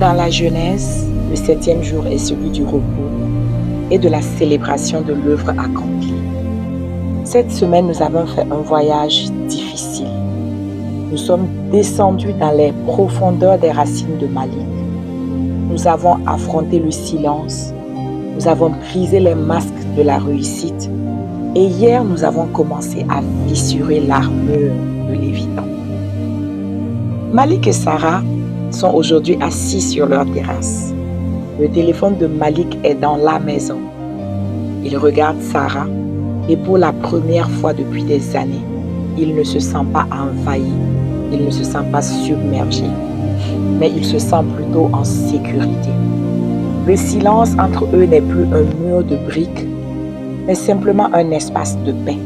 Dans la Genèse, le 7e jour est celui du repos et de la célébration de l'œuvre accomplie. Cette semaine, nous avons fait un voyage difficile. Nous sommes descendus dans les profondeurs des racines de Malik. Nous avons affronté le silence. Nous avons brisé les masques de la réussite. Et hier, nous avons commencé à fissurer l'armure de Lévitan. Malik et Sarah sont aujourd'hui assis sur leur terrasse. Le téléphone de Malik est dans la maison. Il regarde Sarah et pour la première fois depuis des années, il ne se sent pas envahi, il ne se sent pas submergé, mais il se sent plutôt en sécurité. Le silence entre eux n'est plus un mur de briques, mais simplement un espace de paix.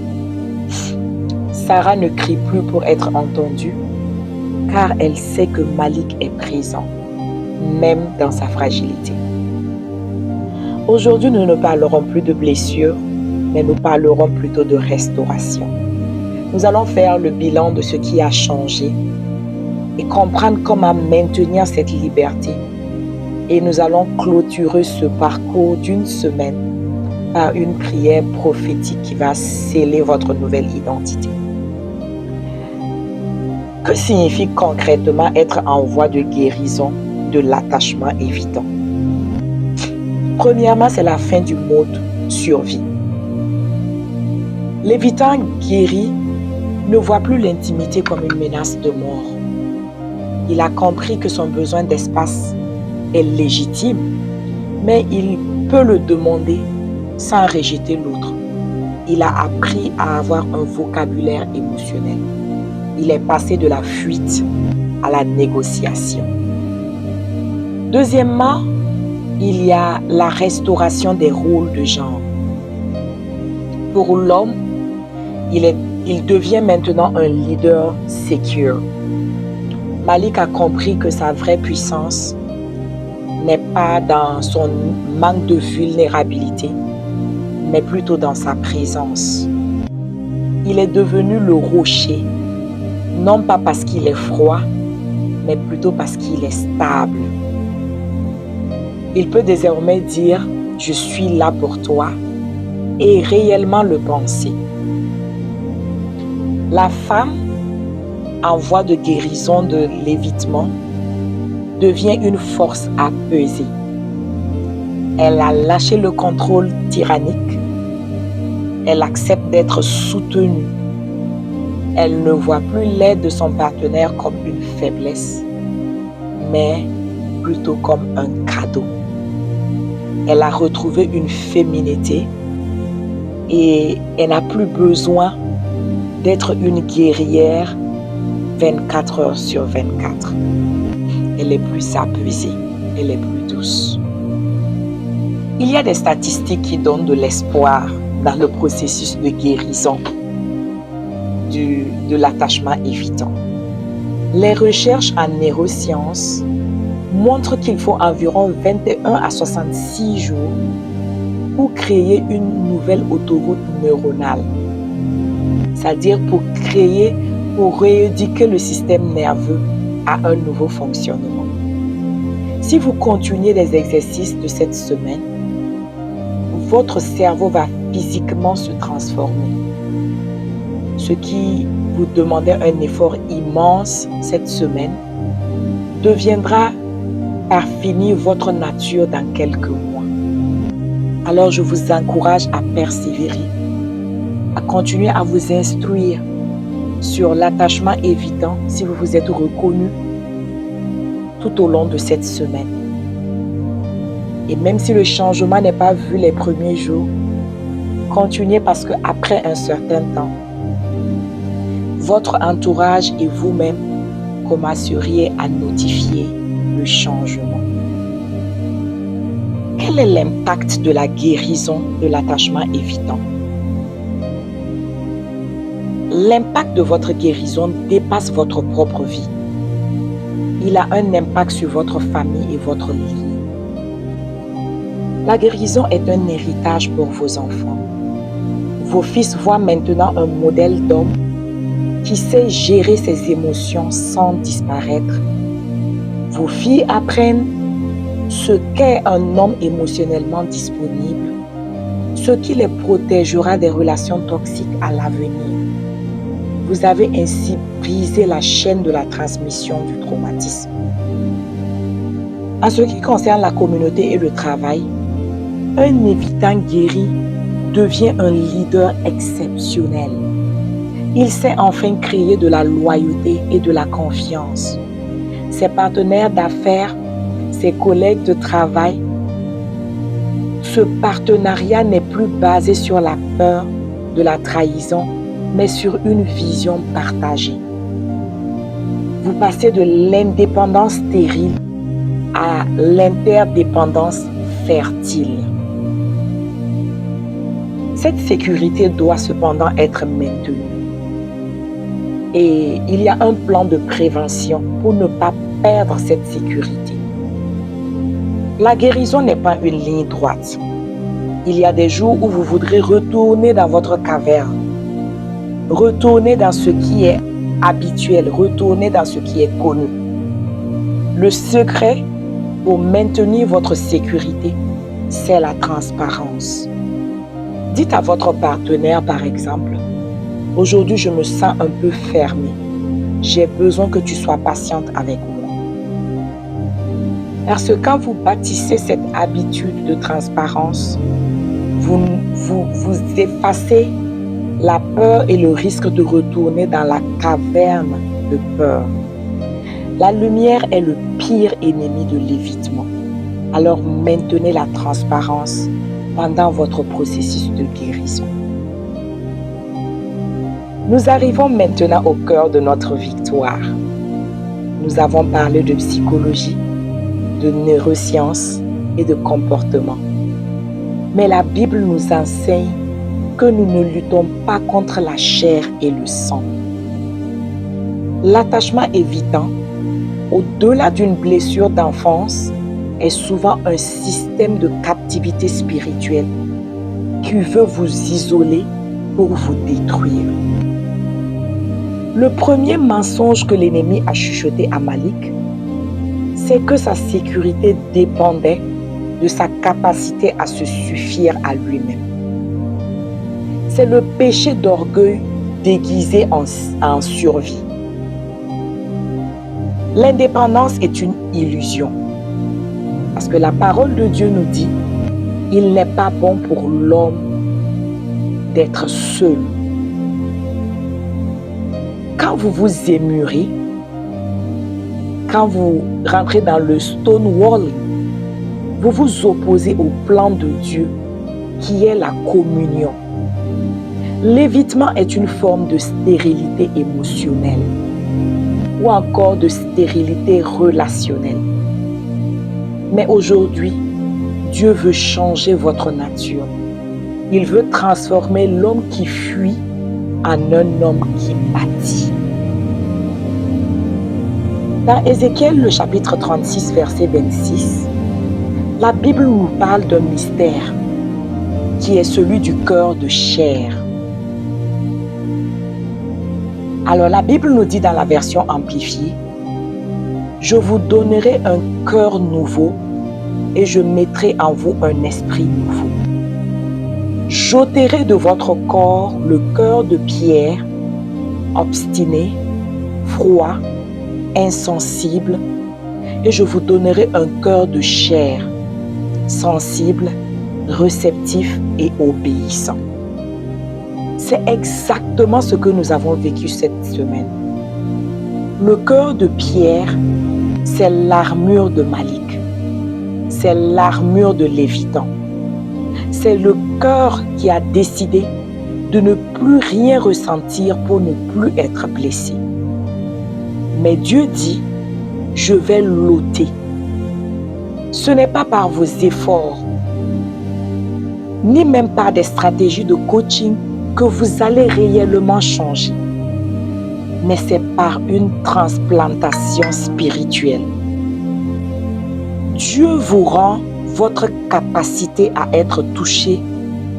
Sarah ne crie plus pour être entendue, car elle sait que Malik est présent, même dans sa fragilité. Aujourd'hui, nous ne parlerons plus de blessures, mais nous parlerons plutôt de restauration. Nous allons faire le bilan de ce qui a changé et comprendre comment maintenir cette liberté. Et nous allons clôturer ce parcours d'une semaine par une prière prophétique qui va sceller votre nouvelle identité. Que signifie concrètement être en voie de guérison de l'attachement évitant? Premièrement, c'est la fin du mode survie. L'évitant guéri ne voit plus l'intimité comme une menace de mort. Il a compris que son besoin d'espace est légitime, mais il peut le demander sans rejeter l'autre. Il a appris à avoir un vocabulaire émotionnel. Il est passé de la fuite à la négociation. Deuxièmement, il y a la restauration des rôles de genre. Pour l'homme, il devient maintenant un leader secure. Malik a compris que sa vraie puissance n'est pas dans son manque de vulnérabilité, mais plutôt dans sa présence. Il est devenu le rocher, non pas parce qu'il est froid, mais plutôt parce qu'il est stable. Il peut désormais dire « Je suis là pour toi » et réellement le penser. La femme, en voie de guérison de l'évitement, devient une force à peser. Elle a lâché le contrôle tyrannique. Elle accepte d'être soutenue. Elle ne voit plus l'aide de son partenaire comme une faiblesse, mais plutôt comme un cadeau. Elle a retrouvé une féminité et elle n'a plus besoin d'être une guerrière 24 heures sur 24. Elle est plus apaisée, elle est plus douce. Il y a des statistiques qui donnent de l'espoir dans le processus de guérison de l'attachement évitant. Les recherches en neurosciences montrent qu'il faut environ 21 à 66 jours pour créer une nouvelle autoroute neuronale. C'est-à-dire pour rééduquer le système nerveux à un nouveau fonctionnement. Si vous continuez les exercices de cette semaine, votre cerveau va physiquement se transformer. Ce qui vous demandait un effort immense cette semaine deviendra par finir votre nature dans quelques mois. Alors je vous encourage à persévérer, à continuer à vous instruire sur l'attachement évitant si vous vous êtes reconnu tout au long de cette semaine. Et même si le changement n'est pas vu les premiers jours, continuez parce qu'après un certain temps, votre entourage et vous-même commenceriez à notifier le changement. Quel est l'impact de la guérison de l'attachement évitant? L'impact de votre guérison dépasse votre propre vie. Il a un impact sur votre famille et votre ligne. La guérison est un héritage pour vos enfants. Vos fils voient maintenant un modèle d'homme qui sait gérer ses émotions sans disparaître. Vos filles apprennent ce qu'est un homme émotionnellement disponible, ce qui les protégera des relations toxiques à l'avenir. Vous avez ainsi brisé la chaîne de la transmission du traumatisme. En ce qui concerne la communauté et le travail, un évitant guéri devient un leader exceptionnel. Il sait enfin créer de la loyauté et de la confiance. Ses partenaires d'affaires, ses collègues de travail, ce partenariat n'est plus basé sur la peur de la trahison, mais sur une vision partagée. Vous passez de l'indépendance stérile à l'interdépendance fertile. Cette sécurité doit cependant être maintenue. Et il y a un plan de prévention pour ne pas perdre cette sécurité. La guérison n'est pas une ligne droite. Il y a des jours où vous voudrez retourner dans votre caverne, retourner dans ce qui est habituel, retourner dans ce qui est connu. Le secret pour maintenir votre sécurité, c'est la transparence. Dites à votre partenaire, par exemple, « Aujourd'hui, je me sens un peu fermé. J'ai besoin que tu sois patiente avec moi. » Parce que quand vous bâtissez cette habitude de transparence, vous effacez la peur et le risque de retourner dans la caverne de peur. La lumière est le pire ennemi de l'évitement. Alors maintenez la transparence pendant votre processus de guérison. Nous arrivons maintenant au cœur de notre victoire. Nous avons parlé de psychologie, de neurosciences et de comportement. Mais la Bible nous enseigne que nous ne luttons pas contre la chair et le sang. L'attachement évitant, au-delà d'une blessure d'enfance, est souvent un système de captivité spirituelle qui veut vous isoler pour vous détruire. Le premier mensonge que l'ennemi a chuchoté à Malik, c'est que sa sécurité dépendait de sa capacité à se suffire à lui-même. C'est le péché d'orgueil déguisé en survie. L'indépendance est une illusion. Parce que la parole de Dieu nous dit, il n'est pas bon pour l'homme d'être seul. Quand vous vous émurez, quand vous rentrez dans le stonewalling, vous vous opposez au plan de Dieu qui est la communion. L'évitement est une forme de stérilité émotionnelle ou encore de stérilité relationnelle. Mais aujourd'hui, Dieu veut changer votre nature. Il veut transformer l'homme qui fuit en un homme qui bâtit. Dans Ézéchiel, le chapitre 36, verset 26, la Bible nous parle d'un mystère qui est celui du cœur de chair. Alors la Bible nous dit dans la version amplifiée, « Je vous donnerai un cœur nouveau et je mettrai en vous un esprit nouveau. J'ôterai de votre corps le cœur de pierre, obstiné, froid, insensible, et je vous donnerai un cœur de chair, sensible, réceptif et obéissant. » C'est exactement ce que nous avons vécu cette semaine. Le cœur de pierre, c'est l'armure de Malik. C'est l'armure de l'évitant. C'est le cœur qui a décidé de ne plus rien ressentir pour ne plus être blessé. Mais Dieu dit, je vais l'ôter. Ce n'est pas par vos efforts, ni même par des stratégies de coaching que vous allez réellement changer. Mais c'est par une transplantation spirituelle. Dieu vous rend votre capacité à être touché,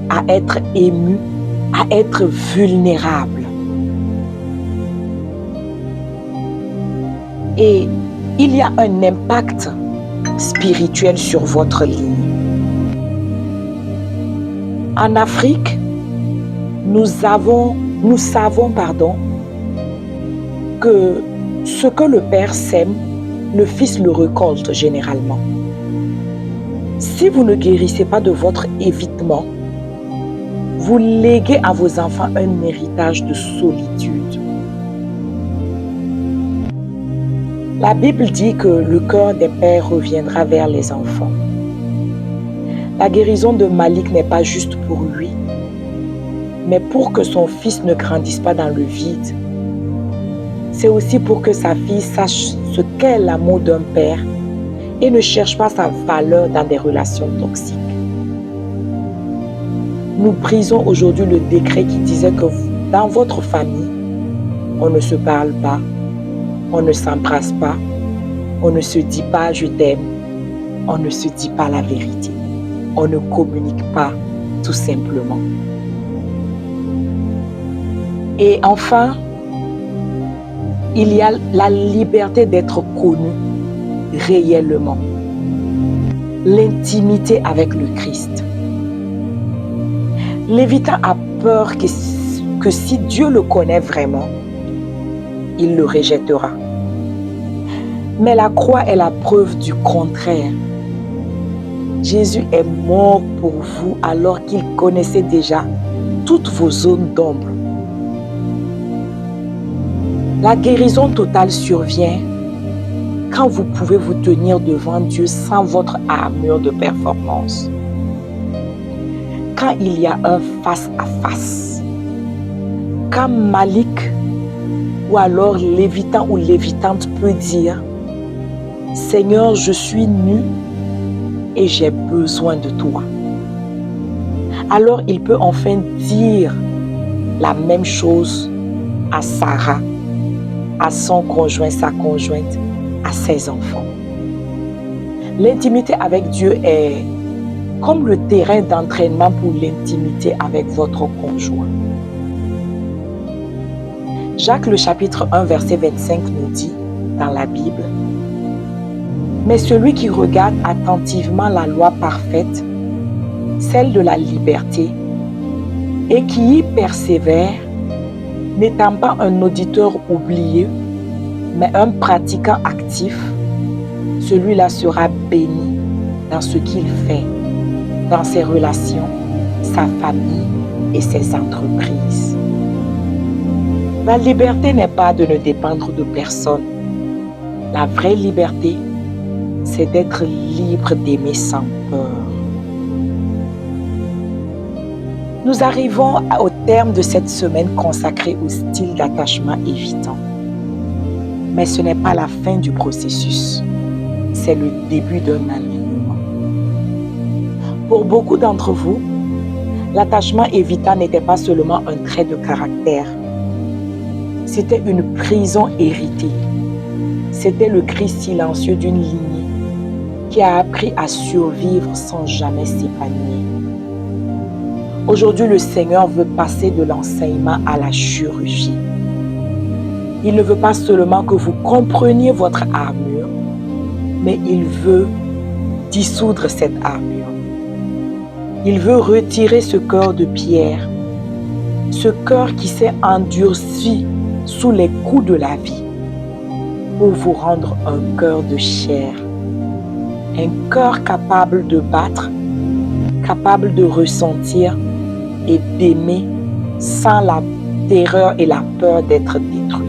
à être ému, à être vulnérable. Et il y a un impact spirituelle sur votre ligne. En Afrique, nous savons, que ce que le Père sème, le Fils le récolte généralement. Si vous ne guérissez pas de votre évitement, vous léguez à vos enfants un héritage de solitude. La Bible dit que le cœur des pères reviendra vers les enfants. La guérison de Malik n'est pas juste pour lui, mais pour que son fils ne grandisse pas dans le vide. C'est aussi pour que sa fille sache ce qu'est l'amour d'un père et ne cherche pas sa valeur dans des relations toxiques. Nous brisons aujourd'hui le décret qui disait que dans votre famille, on ne se parle pas, on ne s'embrasse pas, on ne se dit pas « je t'aime », on ne se dit pas la vérité, on ne communique pas tout simplement. Et enfin, il y a la liberté d'être connu réellement, l'intimité avec le Christ. Lévitin a peur que si Dieu le connaît vraiment, il le rejettera. Mais la croix est la preuve du contraire. Jésus est mort pour vous alors qu'il connaissait déjà toutes vos zones d'ombre. La guérison totale survient quand vous pouvez vous tenir devant Dieu sans votre armure de performance. Quand il y a un face-à-face. Quand Malik ou alors l'évitant ou l'évitante peut dire « Seigneur, je suis nu et j'ai besoin de toi ». Alors il peut enfin dire la même chose à Sarah, à son conjoint, sa conjointe, à ses enfants. L'intimité avec Dieu est comme le terrain d'entraînement pour l'intimité avec votre conjoint. Jacques le chapitre 1 verset 25 nous dit dans la Bible « Mais celui qui regarde attentivement la loi parfaite, celle de la liberté, et qui y persévère, n'étant pas un auditeur oublié, mais un pratiquant actif, celui-là sera béni dans ce qu'il fait, dans ses relations, sa famille et ses entreprises. » La liberté n'est pas de ne dépendre de personne. La vraie liberté, c'est d'être libre d'aimer sans peur. Nous arrivons au terme de cette semaine consacrée au style d'attachement évitant. Mais ce n'est pas la fin du processus, c'est le début d'un alignement. Pour beaucoup d'entre vous, l'attachement évitant n'était pas seulement un trait de caractère, c'était une prison héritée. C'était le cri silencieux d'une lignée qui a appris à survivre sans jamais s'épanouir. Aujourd'hui, le Seigneur veut passer de l'enseignement à la chirurgie. Il ne veut pas seulement que vous compreniez votre armure, mais il veut dissoudre cette armure. Il veut retirer ce cœur de pierre, ce cœur qui s'est endurci sous les coups de la vie, pour vous rendre un cœur de chair, un cœur capable de battre, capable de ressentir et d'aimer sans la terreur et la peur d'être détruit.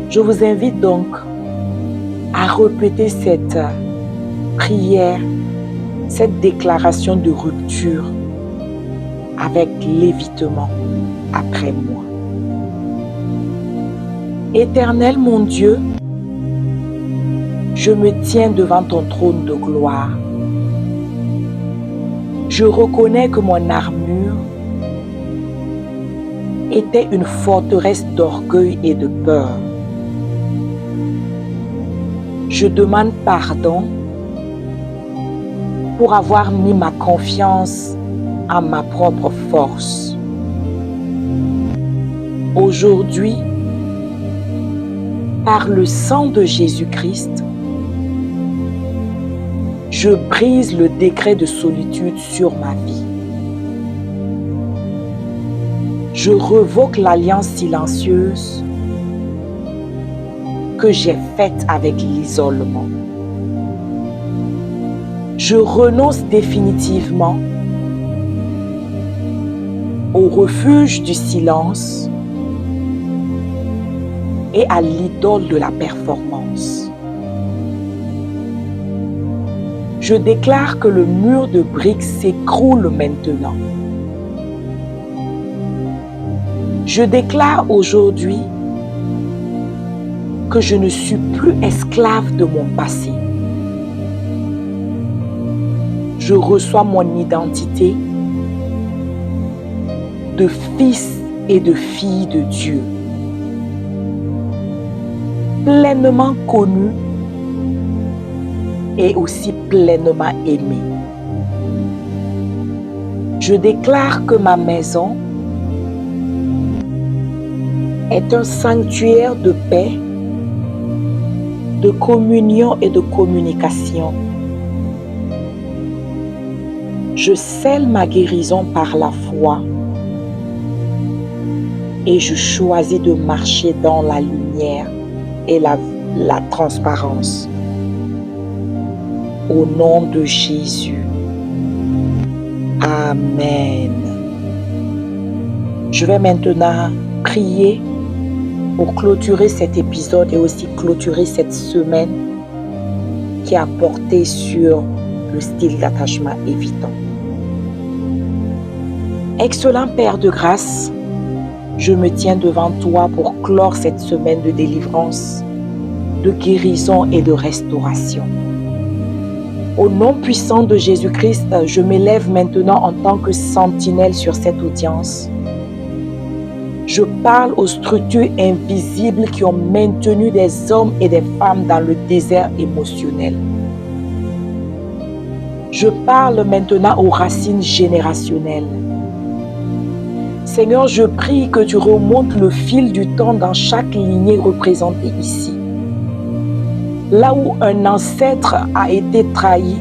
Je vous invite donc à répéter cette prière, cette déclaration de rupture avec l'évitement après moi. Éternel mon Dieu, je me tiens devant ton trône de gloire. Je reconnais que mon armure était une forteresse d'orgueil et de peur. Je demande pardon pour avoir mis ma confiance en ma propre force. Aujourd'hui, par le sang de Jésus-Christ, Je brise le décret de solitude sur ma vie. Je revoque l'alliance silencieuse que j'ai faite avec l'isolement. Je renonce définitivement au refuge du silence et à l'idole de la performance. Je déclare que le mur de briques s'écroule maintenant. Je déclare aujourd'hui que je ne suis plus esclave de mon passé. Je reçois mon identité de fils et de fille de Dieu, pleinement connu et aussi pleinement aimé. Je déclare que ma maison est un sanctuaire de paix, de communion et de communication. Je scelle ma guérison par la foi et je choisis de marcher dans la lumière et la transparence. Au nom de Jésus. Amen. Je vais maintenant prier pour clôturer cet épisode et aussi clôturer cette semaine qui a porté sur le style d'attachement évitant. Excellent Père de grâce, je me tiens devant toi pour clore cette semaine de délivrance, de guérison et de restauration. Au nom puissant de Jésus-Christ, je m'élève maintenant en tant que sentinelle sur cette audience. Je parle aux structures invisibles qui ont maintenu des hommes et des femmes dans le désert émotionnel. Je parle maintenant aux racines générationnelles. Seigneur, je prie que tu remontes le fil du temps dans chaque lignée représentée ici. Là où un ancêtre a été trahi,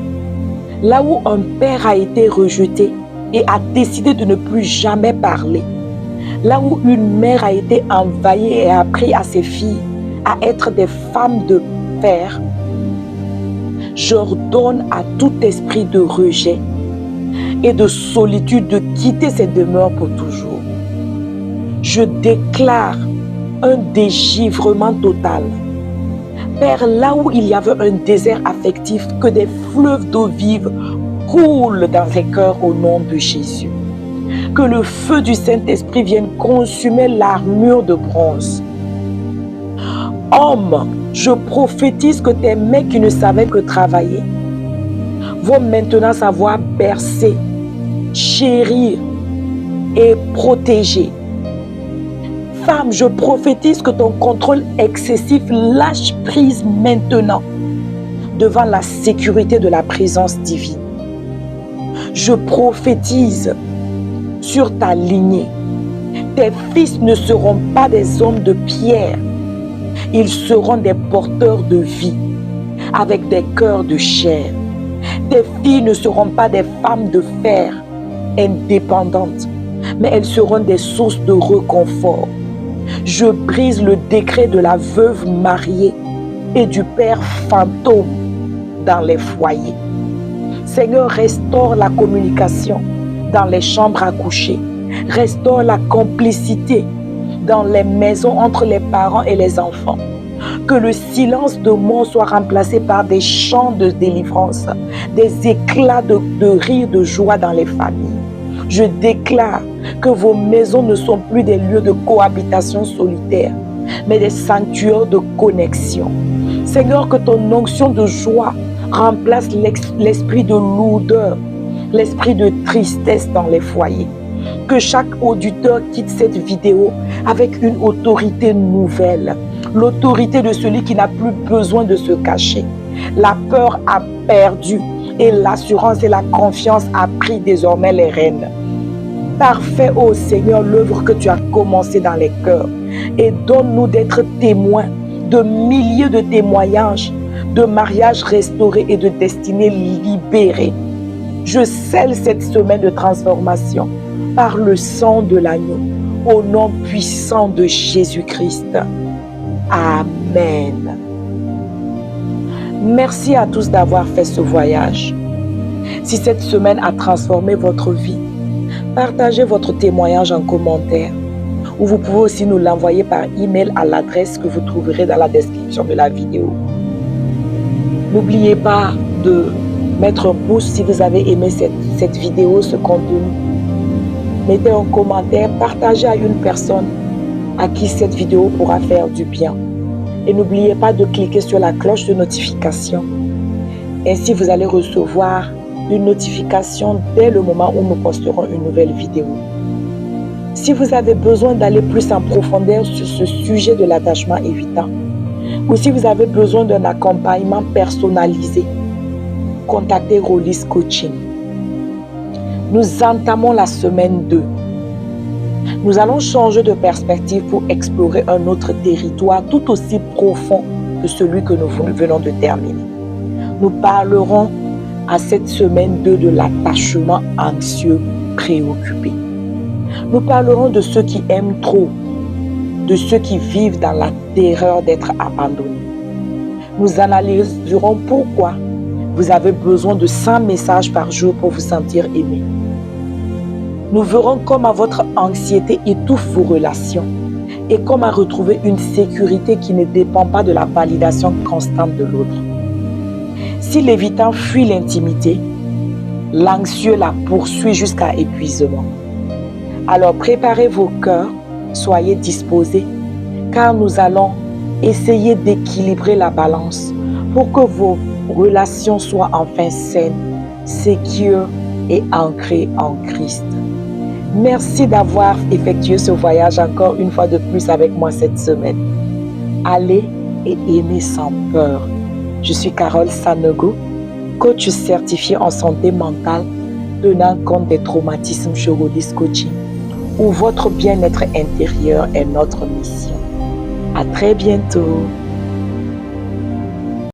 là où un père a été rejeté et a décidé de ne plus jamais parler, là où une mère a été envahie et a appris à ses filles à être des femmes de fer, j'ordonne à tout esprit de rejet et de solitude de quitter ces demeures pour toujours. Je déclare un dégivrement total. Père, là où il y avait un désert affectif, que des fleuves d'eau vive coulent dans les cœurs au nom de Jésus. Que le feu du Saint-Esprit vienne consumer l'armure de bronze. Homme, je prophétise que tes mains qui ne savaient que travailler vont maintenant savoir bercer, chérir et protéger. Femme, je prophétise que ton contrôle excessif lâche prise maintenant devant la sécurité de la présence divine. Je prophétise sur ta lignée. Tes fils ne seront pas des hommes de pierre. Ils seront des porteurs de vie avec des cœurs de chair. Tes filles ne seront pas des femmes de fer indépendantes, mais elles seront des sources de réconfort. Je brise le décret de la veuve mariée et du père fantôme dans les foyers. Seigneur, restaure la communication dans les chambres à coucher. Restaure la complicité dans les maisons entre les parents et les enfants. Que le silence de mort soit remplacé par des chants de délivrance, des éclats de rire, de joie dans les familles. Je déclare que vos maisons ne sont plus des lieux de cohabitation solitaire, mais des sanctuaires de connexion. Seigneur, que ton onction de joie remplace l'esprit de lourdeur, l'esprit de tristesse dans les foyers. Que chaque auditeur quitte cette vidéo avec une autorité nouvelle, l'autorité de celui qui n'a plus besoin de se cacher. La peur a perdu et l'assurance et la confiance a pris désormais les rênes. Parfait, ô Seigneur, l'œuvre que tu as commencée dans les cœurs et donne-nous d'être témoins de milliers de témoignages de mariage restauré et de destinée libérée. Je scelle cette semaine de transformation par le sang de l'agneau, au nom puissant de Jésus-Christ. Amen. Merci à tous d'avoir fait ce voyage. Si cette semaine a transformé votre vie, partagez votre témoignage en commentaire ou vous pouvez aussi nous l'envoyer par email à l'adresse que vous trouverez dans la description de la vidéo. N'oubliez pas de mettre un pouce si vous avez aimé cette vidéo, ce contenu. Mettez un commentaire, partagez à une personne à qui cette vidéo pourra faire du bien. Et n'oubliez pas de cliquer sur la cloche de notification. Ainsi, vous allez recevoir une notification dès le moment où nous posterons une nouvelle vidéo. Si vous avez besoin d'aller plus en profondeur sur ce sujet de l'attachement évitant, ou si vous avez besoin d'un accompagnement personnalisé, contactez Rollis Coaching. Nous entamons la semaine 2. Nous allons changer de perspective pour explorer un autre territoire tout aussi profond que celui que nous venons de terminer. Nous parlerons à cette semaine 2 de l'attachement anxieux préoccupé. Nous parlerons de ceux qui aiment trop, de ceux qui vivent dans la terreur d'être abandonnés. Nous analyserons pourquoi vous avez besoin de 100 messages par jour pour vous sentir aimé. Nous verrons comment votre anxiété étouffe vos relations et comment retrouver une sécurité qui ne dépend pas de la validation constante de l'autre. Si l'évitant fuit l'intimité, l'anxieux la poursuit jusqu'à épuisement. Alors préparez vos cœurs, soyez disposés, car nous allons essayer d'équilibrer la balance pour que vos relations soient enfin saines, sécures et ancrées en Christ. Merci d'avoir effectué ce voyage encore une fois de plus avec moi cette semaine. Allez et aimez sans peur. Je suis Carole Sanogo, coach certifié en santé mentale, tenant compte des traumatismes chez Rollis Coaching, où votre bien-être intérieur est notre mission. À très bientôt.